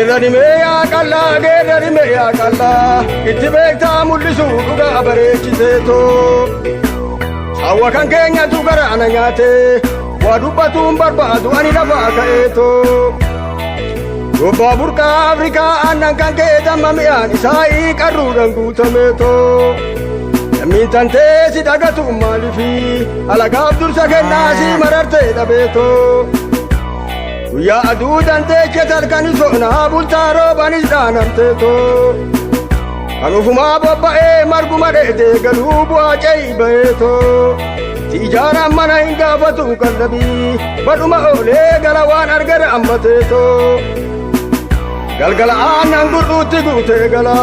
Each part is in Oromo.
Geerrani meeyaa qallaa itti beektaa mul'isu dhugaa bareechiseetoo sawwa kan keenyatu garaana nyaate waa dubbatuun barbaadu ani lafaa ka'eetoo gobbaa burqaa Afrikaa aannan kan kee damma mi'aan isaa qarruudhaan guutameetoo namni tantee si dhagatu maaliifi alagaaf dursa kennaa si marartee dhabeetoo guyyaa aduu danteeche talkanis fo'naa bultaa roobanis dhaanamteetoo kan ufumaa bobba'ee marguma dheedee galuu bu'aa ce'ii ba'eetoo ti ijaaraan mana hin gaafatu qallabii badhuma oolee gala waan argara ammateetoo galgala aannan gurruutti guutee gala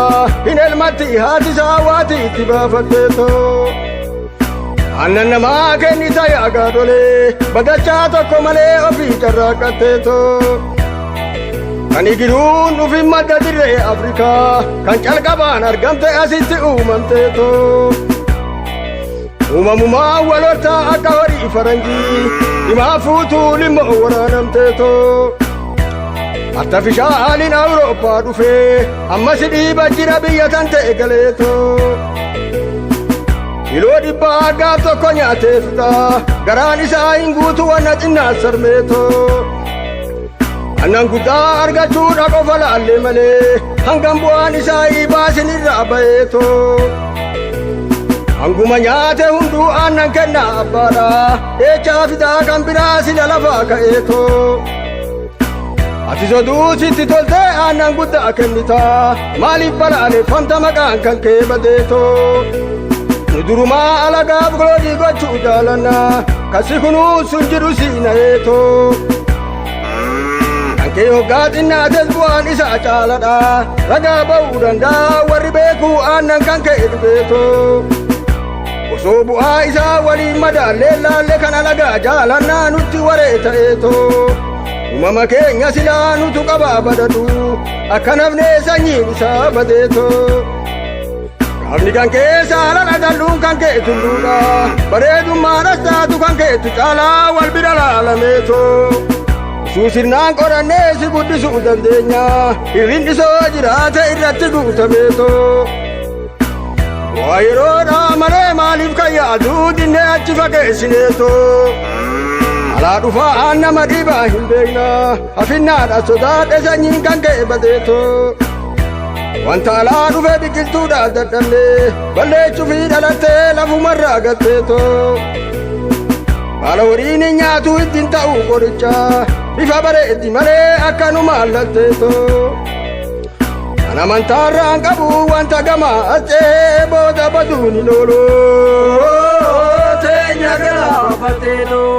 hin elmatti haatisaa waati itti baafatteetoo aannan namaa kennita yaa gaadolee badachaa tokko malee ofii carraaqqatteetoo kan igiruun dhufin madda dirree Afrikaa kan calqabaan argamte asitti uumamteetoo uumamumaa walortaa akka horii faranjii himaa fuutuu limmoo waraanamteetoo artifishaaliin Awurooppaa dhufee ammas dhiiba jira biyya tante galeetoo kiloo dhibbaa gaaf tokko nyaatee fixa garaan isaa hin guutu wanna xinnaa sarmeetoo annan guddaa argachuudha qofa laallee malee hangam bu'aan isaa baasin irraa ba'eetoo hanguma nyaate hunduu aannan kennaa abbaadha eechaa fixaa kan biraa sila lafaa ka'eetoo ati soduu sitti toltee aannan guddaa kennitaa maaliif balaaleffamta maqaan kan kee badeetoo durumaa alagaaf gololii gochuu jaalanna kasi kunuu sun jiru siinayeetoo kan kee hoggaa xinnaates bu'aan isaa caaladha ragaa ba'uu danda'a warri beekuu aannan kan kee dhugeetoo osoo bu'aa isaa waliin madaallee laalle kan alagaa jaalannaa nutti waree ta'eetoo uumama keenya silaa nutu qabaa badatu akka nafnee sanyiin isaa badeetoo Afni kan keessa alala dalluun kan kee tulluudha bareedummaadhas taatu kan keetu caalaa wal bira laalameetoo osoo sirnaan qorannee si guddisuu dandeenya hirrindhisoo jiraate irratti guutameetoo waa yeroodhaa malee maaliif kan yaaduu dinnee achi fageessineetoo alaa dhufaa nama dhiibaa hin beekna hafinnaadha sodaadhe sanyiin kan kee badeetoo wanta alaa dhufe biqiltuudhaa dadhabnee balleechuu fi dhalattee lafumarraa gatteetoo haala horiin hin nyaatu ittiin ta'uu qoricha bifa bareeddi malee akkanuma allatteetoo kan amantaarraan qabu wanta gamaa asxee booda baduun hin ooloo teenya galaafateetoo